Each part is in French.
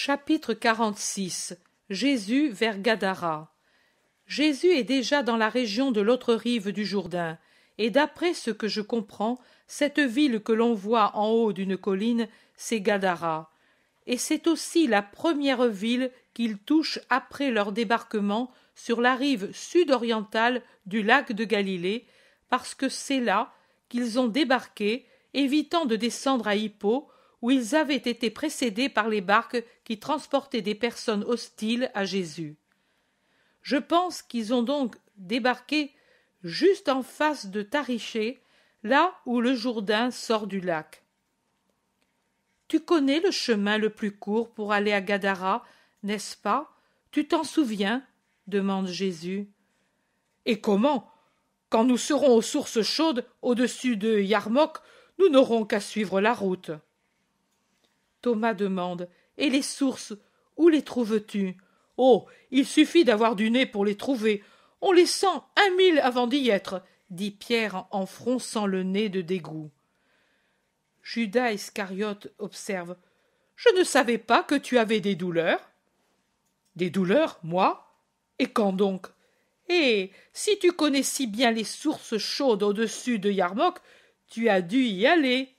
Chapitre 46. Jésus vers Gadara. Jésus est déjà dans la région de l'autre rive du Jourdain, et d'après ce que je comprends, cette ville que l'on voit en haut d'une colline, c'est Gadara. Et c'est aussi la première ville qu'ils touchent après leur débarquement sur la rive sud-orientale du lac de Galilée, parce que c'est là qu'ils ont débarqué, évitant de descendre à Hippo, où ils avaient été précédés par les barques qui transportaient des personnes hostiles à Jésus. Je pense qu'ils ont donc débarqué juste en face de Tariché, là où le Jourdain sort du lac. « Tu connais le chemin le plus court pour aller à Gadara, n'est-ce pas? Tu t'en souviens ?» demande Jésus. « Et comment? Quand nous serons aux sources chaudes au-dessus de Yarmok, nous n'aurons qu'à suivre la route. » Thomas demande. « Et les sources, où les trouves-tu? » « Oh, il suffit d'avoir du nez pour les trouver. On les sent 1 mille avant d'y être, » dit Pierre en fronçant le nez de dégoût. Judas Iscariote observe. « Je ne savais pas que tu avais des douleurs. »« Des douleurs, moi? Et quand donc? Eh, si tu connais si bien les sources chaudes au-dessus de Yarmok, tu as dû y aller. »«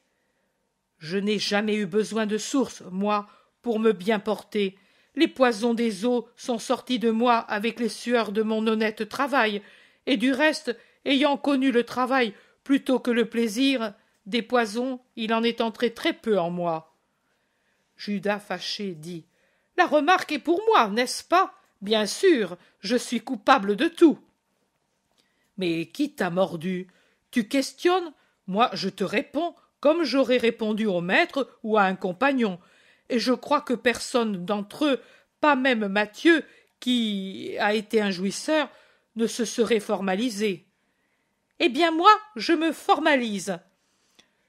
Je n'ai jamais eu besoin de sources, moi, pour me bien porter. Les poisons des eaux sont sortis de moi avec les sueurs de mon honnête travail, et du reste, ayant connu le travail plutôt que le plaisir, des poisons, il en est entré très peu en moi. » Judas fâché dit. « La remarque est pour moi, n'est-ce pas? Bien sûr, je suis coupable de tout. »« Mais qui t'a mordu? Tu questionnes? Moi, je te réponds, comme j'aurais répondu au maître ou à un compagnon. Et je crois que personne d'entre eux, pas même Matthieu, qui a été un jouisseur, ne se serait formalisé. »« Eh bien moi, je me formalise. »«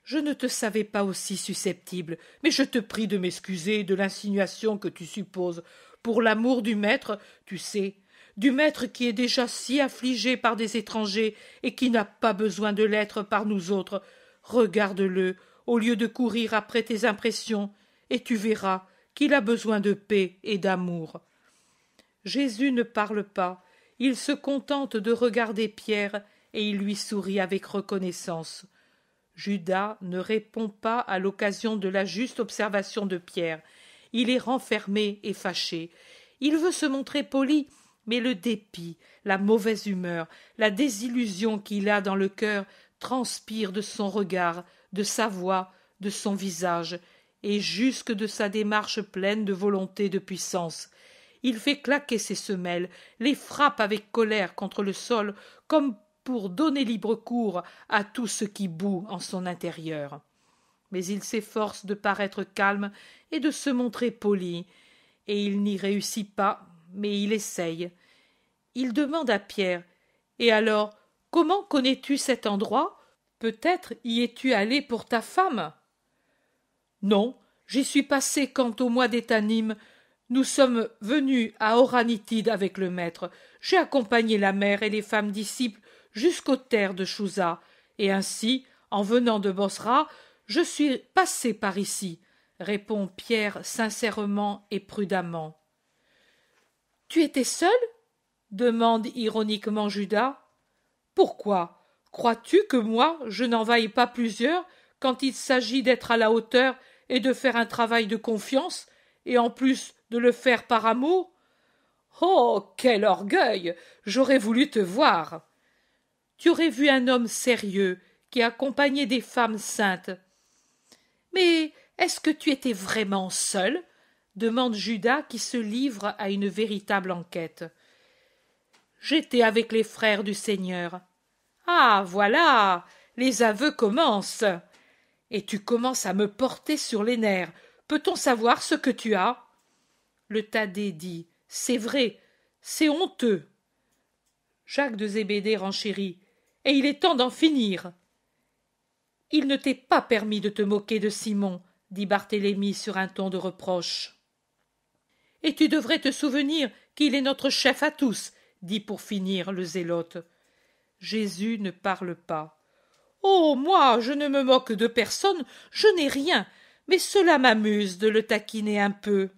Je ne te savais pas aussi susceptible, mais je te prie de m'excuser de l'insinuation que tu supposes. Pour l'amour du maître, tu sais, du maître qui est déjà si affligé par des étrangers et qui n'a pas besoin de l'être par nous autres, regarde-le, au lieu de courir après tes impressions, et tu verras qu'il a besoin de paix et d'amour. » Jésus ne parle pas, il se contente de regarder Pierre et il lui sourit avec reconnaissance. Judas ne répond pas à l'occasion de la juste observation de Pierre. Il est renfermé et fâché. Il veut se montrer poli, mais le dépit, la mauvaise humeur, la désillusion qu'il a dans le cœur transpirent de son regard, de sa voix, de son visage, et jusque de sa démarche pleine de volonté de puissance. Il fait claquer ses semelles, les frappe avec colère contre le sol, comme pour donner libre cours à tout ce qui bout en son intérieur. Mais il s'efforce de paraître calme et de se montrer poli, et il n'y réussit pas, mais il essaye. Il demande à Pierre. « Et alors, comment connais-tu cet endroit? Peut-être y es-tu allé pour ta femme? » ?»« Non, j'y suis passé quand au mois d'Étanim, nous sommes venus à Oranitide avec le maître. J'ai accompagné la mère et les femmes disciples jusqu'aux terres de Chouza, et ainsi, en venant de Bosra, je suis passé par ici, » répond Pierre sincèrement et prudemment. « Tu étais seul? » demande ironiquement Judas. « Pourquoi? Crois-tu que moi, je n'en vaille pas plusieurs quand il s'agit d'être à la hauteur et de faire un travail de confiance, et en plus de le faire par amour? Oh, quel orgueil! J'aurais voulu te voir. Tu aurais vu un homme sérieux qui accompagnait des femmes saintes. »« Mais est-ce que tu étais vraiment seul? » demande Judas qui se livre à une véritable enquête. « J'étais avec les frères du Seigneur. »« Ah, voilà, les aveux commencent. Et tu commences à me porter sur les nerfs. Peut-on savoir ce que tu as? » Le Thaddée dit. « C'est vrai, c'est honteux. » Jacques de Zébédée renchérit. « Et il est temps d'en finir. »« Il ne t'est pas permis de te moquer de Simon, » dit Barthélemy sur un ton de reproche. « Et tu devrais te souvenir qu'il est notre chef à tous, » dit pour finir le zélote. Jésus ne parle pas. « Oh, moi, je ne me moque de personne, je n'ai rien, mais cela m'amuse de le taquiner un peu. »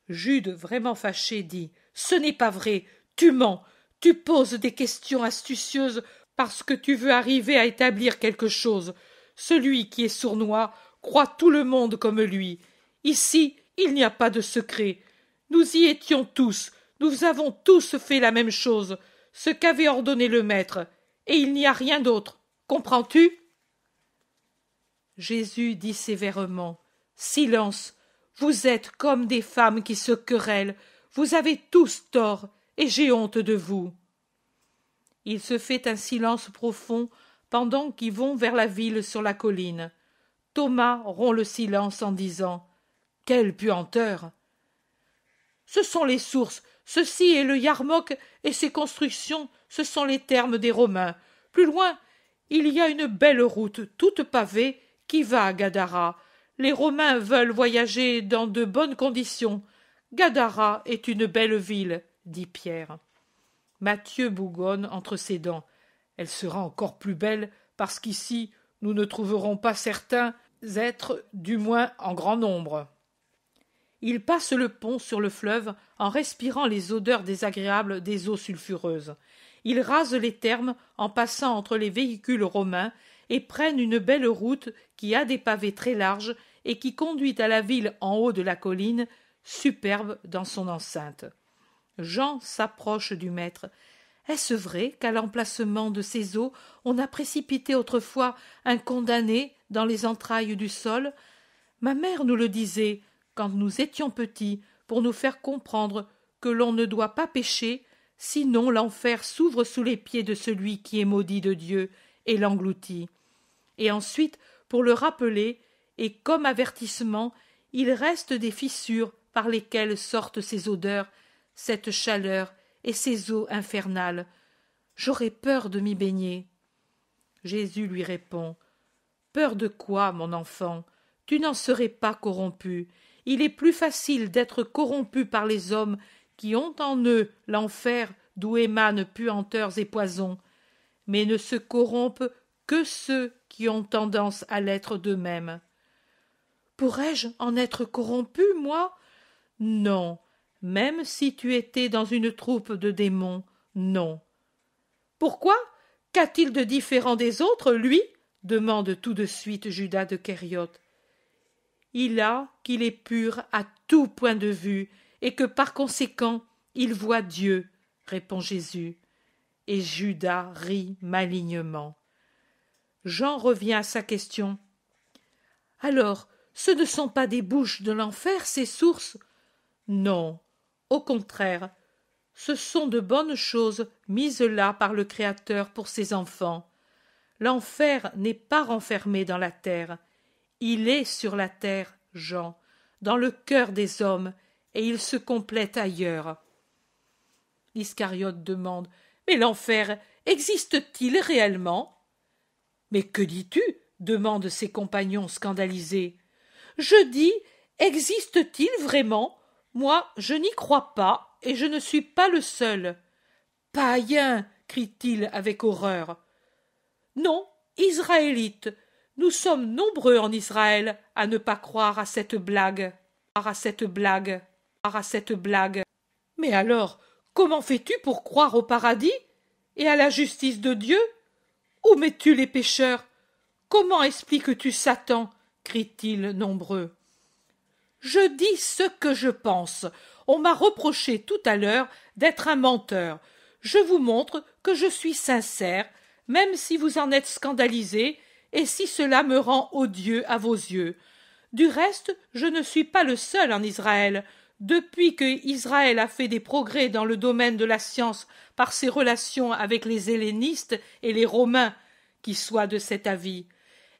Jude, vraiment fâché, dit « Ce n'est pas vrai, tu mens, tu poses des questions astucieuses parce que tu veux arriver à établir quelque chose. Celui qui est sournois croit tout le monde comme lui. Ici, il n'y a pas de secret. Nous y étions tous, nous avons tous fait la même chose, ce qu'avait ordonné le maître, et il n'y a rien d'autre. Comprends-tu » Jésus dit sévèrement « Silence, vous êtes comme des femmes qui se querellent, vous avez tous tort, et j'ai honte de vous. » Il se fait un silence profond pendant qu'ils vont vers la ville sur la colline. Thomas rompt le silence en disant « Quelle puanteur !» Ce sont les sources, ceci est le Yarmouk et ses constructions, ce sont les thermes des Romains. Plus loin, il y a une belle route toute pavée qui va à Gadara. Les Romains veulent voyager dans de bonnes conditions. Gadara est une belle ville, dit Pierre. Matthieu bougonne entre ses dents. Elle sera encore plus belle parce qu'ici nous ne trouverons pas certains êtres, du moins en grand nombre. Il passe le pont sur le fleuve en respirant les odeurs désagréables des eaux sulfureuses. Ils rasent les thermes en passant entre les véhicules romains et prennent une belle route qui a des pavés très larges et qui conduit à la ville en haut de la colline, superbe dans son enceinte. Jean s'approche du maître. « Est-ce vrai qu'à l'emplacement de ces eaux on a précipité autrefois un condamné dans les entrailles du sol ? Ma mère nous le disait quand nous étions petits, pour nous faire comprendre que l'on ne doit pas pécher, sinon l'enfer s'ouvre sous les pieds de celui qui est maudit de Dieu et l'engloutit. Et ensuite, pour le rappeler, et comme avertissement, il reste des fissures par lesquelles sortent ces odeurs, cette chaleur et ces eaux infernales. J'aurais peur de m'y baigner. » Jésus lui répond « Peur de quoi, mon enfant ? Tu n'en serais pas corrompu. Il est plus facile d'être corrompu par les hommes qui ont en eux l'enfer d'où émanent puanteurs et poisons, mais ne se corrompent que ceux qui ont tendance à l'être d'eux-mêmes. Pourrais-je en être corrompu, moi ? Non, même si tu étais dans une troupe de démons, non. Pourquoi ? Qu'a-t-il de différent des autres, lui ? Demande tout de suite Judas de Kériote. Il a qu'il est pur à tout point de vue, et que par conséquent il voit Dieu, répond Jésus. Et Judas rit malignement. Jean revient à sa question. Alors, ce ne sont pas des bouches de l'enfer, ces sources ? Non, au contraire, ce sont de bonnes choses mises là par le Créateur pour ses enfants. L'enfer n'est pas renfermé dans la terre. Il est sur la terre, Jean, dans le cœur des hommes, et il se complète ailleurs. Iscariote demande « Mais l'enfer existe-t-il réellement ?» « Mais que dis-tu » demandent ses compagnons scandalisés. « Je dis, existe-t-il vraiment ? Moi, je n'y crois pas, et je ne suis pas le seul. »« Païen !» crie-t-il avec horreur. « Non, Israélites, nous sommes nombreux en Israël à ne pas croire à cette blague. Mais alors, comment fais-tu pour croire au paradis et à la justice de Dieu ? Où mets-tu les pécheurs ? Comment expliques-tu Satan ? crient-ils nombreux. Je dis ce que je pense. On m'a reproché tout à l'heure d'être un menteur. Je vous montre que je suis sincère, même si vous en êtes scandalisés, et si cela me rend odieux à vos yeux. Du reste, je ne suis pas le seul en Israël. Depuis que Israël a fait des progrès dans le domaine de la science par ses relations avec les hellénistes et les Romains, qui soient de cet avis.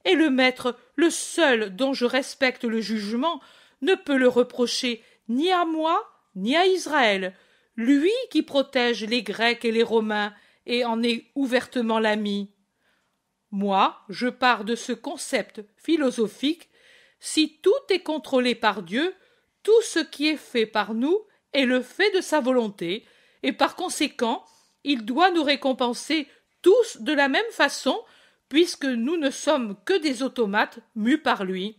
Et le maître, le seul dont je respecte le jugement, ne peut le reprocher ni à moi, ni à Israël, lui qui protège les Grecs et les Romains et en est ouvertement l'ami. Moi, je pars de ce concept philosophique, si tout est contrôlé par Dieu, tout ce qui est fait par nous est le fait de sa volonté, et par conséquent, il doit nous récompenser tous de la même façon, puisque nous ne sommes que des automates mus par lui.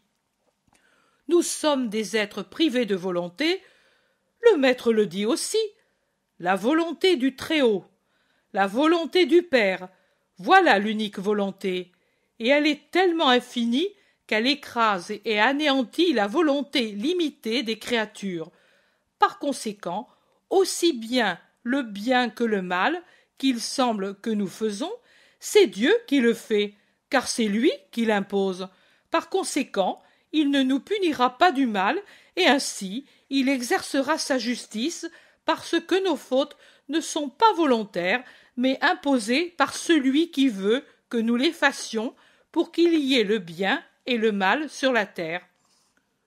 Nous sommes des êtres privés de volonté, Le Maître le dit aussi. La volonté du Très-Haut, la volonté du Père, voilà l'unique volonté, et elle est tellement infinie qu'elle écrase et anéantit la volonté limitée des créatures. Par conséquent, aussi bien le bien que le mal qu'il semble que nous faisons, c'est Dieu qui le fait, car c'est lui qui l'impose. Par conséquent, il ne nous punira pas du mal, et ainsi il exercera sa justice, parce que nos fautes ne sont pas volontaires, mais imposées par celui qui veut que nous les fassions, pour qu'il y ait le bien et le mal sur la terre.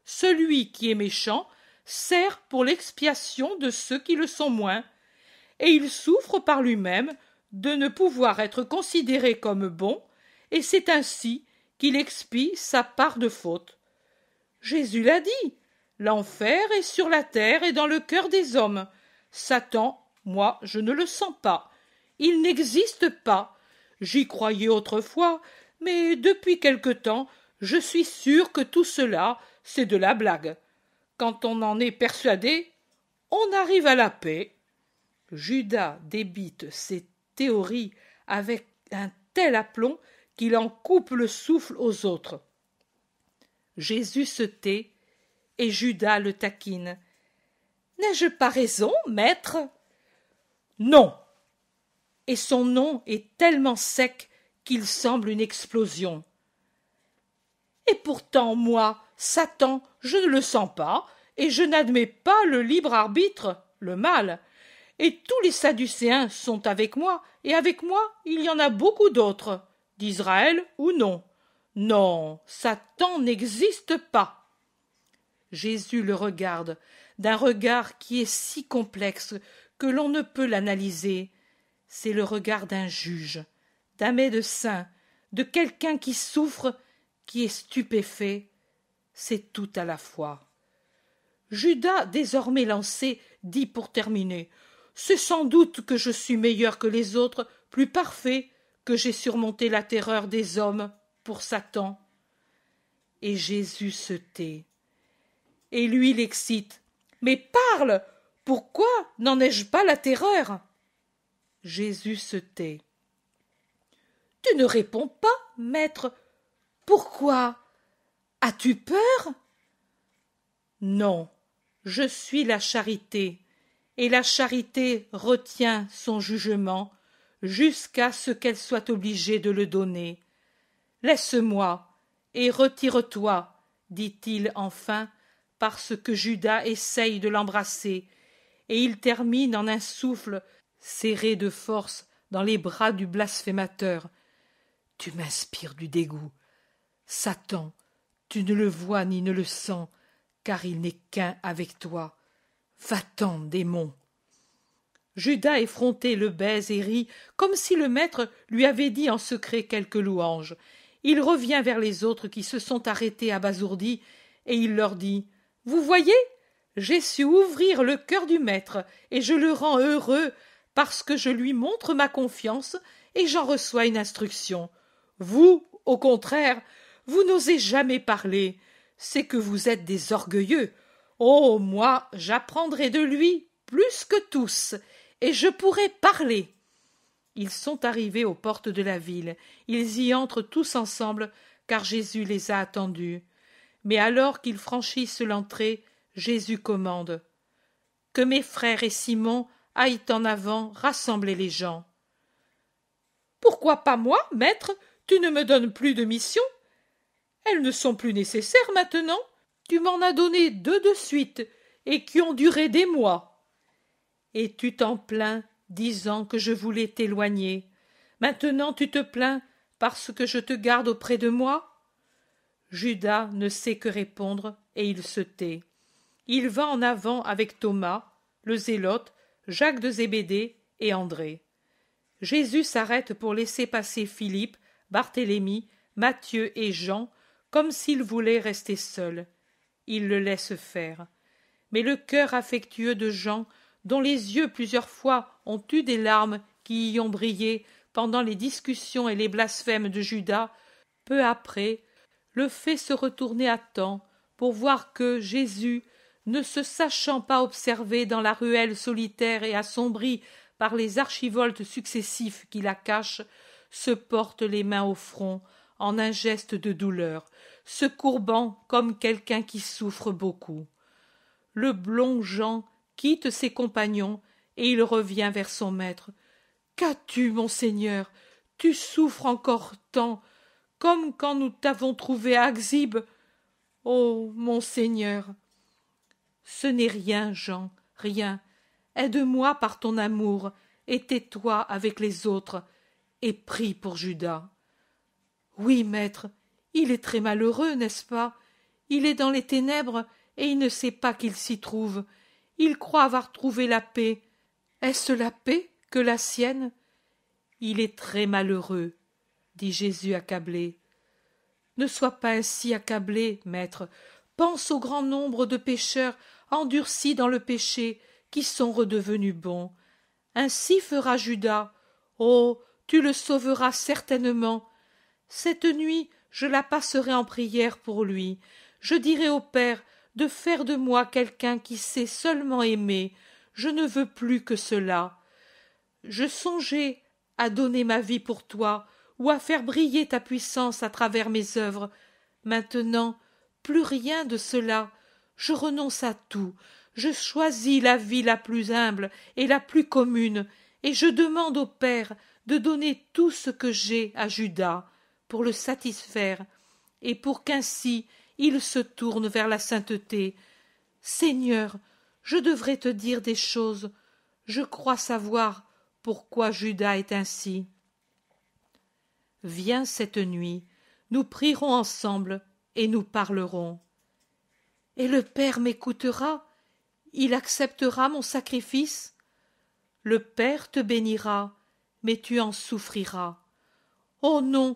Celui qui est méchant sert pour l'expiation de ceux qui le sont moins, et il souffre par lui-même de ne pouvoir être considéré comme bon, et c'est ainsi qu'il expie sa part de faute. Jésus l'a dit, l'enfer est sur la terre et dans le cœur des hommes. Satan, moi, je ne le sens pas. Il n'existe pas. J'y croyais autrefois, mais depuis quelque temps, je suis sûr que tout cela, c'est de la blague. Quand on en est persuadé, on arrive à la paix. Judas débite ses théories avec un tel aplomb qu'il en coupe le souffle aux autres. Jésus se tait, et Judas le taquine. « N'ai-je pas raison, maître ?» « Non !» Et son nom est tellement sec qu'il semble une explosion. « Et pourtant, moi, Satan, je ne le sens pas, et je n'admets pas le libre arbitre, le mal. Et tous les Sadducéens sont avec moi, et avec moi il y en a beaucoup d'autres, d'Israël ou non. Non, Satan n'existe pas. » Jésus le regarde, d'un regard qui est si complexe que l'on ne peut l'analyser. C'est le regard d'un juge, d'un médecin, de quelqu'un qui souffre, qui est stupéfait. C'est tout à la fois. Judas, désormais lancé, dit pour terminer « C'est sans doute que je suis meilleur que les autres, plus parfait, que j'ai surmonté la terreur des hommes pour Satan. » Et Jésus se tait. Et lui l'excite. « Mais parle! Pourquoi n'en ai-je pas la terreur ?» Jésus se tait. « Tu ne réponds pas, maître. Pourquoi? As-tu peur? » « Non, je suis la charité, et la charité retient son jugement jusqu'à ce qu'elle soit obligée de le donner. Laisse-moi, et retire-toi, dit-il enfin, parce que Judas essaye de l'embrasser, et il termine en un souffle, serré de force dans les bras du blasphémateur. « Tu m'inspires du dégoût. Satan, tu ne le vois ni ne le sens, car il n'est qu'un avec toi. Va-t'en, démon !» Judas effronté le baise et rit, comme si le maître lui avait dit en secret quelque louange. Il revient vers les autres qui se sont arrêtés abasourdis, et il leur dit « Vous voyez, j'ai su ouvrir le cœur du maître, et je le rends heureux, parce que je lui montre ma confiance, et j'en reçois une instruction. Vous, au contraire, vous n'osez jamais parler. C'est que vous êtes des orgueilleux. Oh, moi, j'apprendrai de lui plus que tous, et je pourrai parler. » Ils sont arrivés aux portes de la ville. Ils y entrent tous ensemble, car Jésus les a attendus. Mais alors qu'ils franchissent l'entrée, Jésus commande « Que mes frères et Simon aillent en avant rassembler les gens. »« Pourquoi pas moi, maître? Tu ne me donnes plus de mission? Elles ne sont plus nécessaires maintenant. Tu m'en as donné 2 de suite, et qui ont duré des mois. Et tu t'en plains, disant que je voulais t'éloigner. Maintenant tu te plains parce que je te garde auprès de moi? » Judas ne sait que répondre, et il se tait. Il va en avant avec Thomas, le zélote, Jacques de Zébédée et André. Jésus s'arrête pour laisser passer Philippe, Barthélemy, Matthieu et Jean, comme s'il voulait rester seul. Il le laisse faire. Mais le cœur affectueux de Jean, dont les yeux plusieurs fois ont eu des larmes qui y ont brillé pendant les discussions et les blasphèmes de Judas, peu après, le fait se retourner à temps pour voir que Jésus, ne se sachant pas observé dans la ruelle solitaire et assombrie par les archivoltes successifs qui la cachent, se porte les mains au front en un geste de douleur, se courbant comme quelqu'un qui souffre beaucoup. Le blond Jean quitte ses compagnons et il revient vers son maître. « Qu'as-tu, monseigneur? Tu souffres encore tant, comme quand nous t'avons trouvé à Axib. Oh, monseigneur! » « Ce n'est rien, Jean, rien. Aide-moi par ton amour, et tais-toi avec les autres, et prie pour Judas. »« Oui, maître, il est très malheureux, n'est-ce pas? Il est dans les ténèbres, et il ne sait pas qu'il s'y trouve. Il croit avoir trouvé la paix. Est-ce la paix que la sienne? Il est très malheureux, dit Jésus accablé. Ne sois pas ainsi accablé, maître. Pense au grand nombre de pécheurs endurcis dans le péché, qui sont redevenus bons. Ainsi fera Judas. Oh, tu le sauveras certainement. Cette nuit, je la passerai en prière pour lui. Je dirai au Père de faire de moi quelqu'un qui sait seulement aimer. Je ne veux plus que cela. Je songeais à donner ma vie pour toi, ou à faire briller ta puissance à travers mes œuvres. Maintenant, plus rien de cela. Je renonce à tout. Je choisis la vie la plus humble et la plus commune, et je demande au Père de donner tout ce que j'ai à Judas pour le satisfaire, et pour qu'ainsi il se tourne vers la sainteté. Seigneur, je devrais te dire des choses. Je crois savoir pourquoi Judas est ainsi. Viens cette nuit, nous prierons ensemble et nous parlerons. Et le Père m'écoutera? Il acceptera mon sacrifice? Le Père te bénira, mais tu en souffriras. Oh non,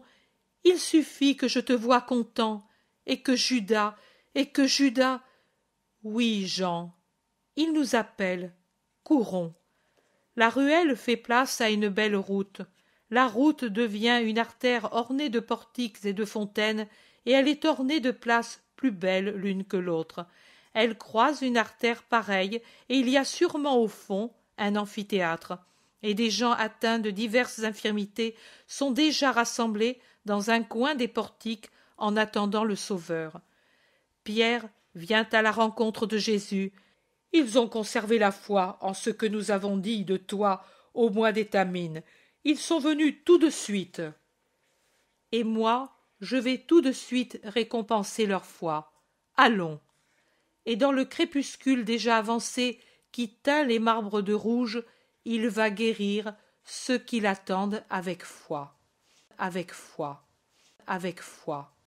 il suffit que je te voie content, et que Judas... Oui, Jean, il nous appelle. Courons. La ruelle fait place à une belle route. La route devient une artère ornée de portiques et de fontaines, et elle est ornée de places plus belles l'une que l'autre. Elle croise une artère pareille, et il y a sûrement au fond un amphithéâtre, et des gens atteints de diverses infirmités sont déjà rassemblés dans un coin des portiques en attendant le Sauveur. Pierre vient à la rencontre de Jésus. « Ils ont conservé la foi en ce que nous avons dit de toi au mois d'Étamine. Ils sont venus tout de suite. » Et moi, je vais tout de suite récompenser leur foi. Allons. Et dans le crépuscule déjà avancé qui teint les marbres de rouge, il va guérir ceux qui l'attendent avec foi, avec foi, avec foi.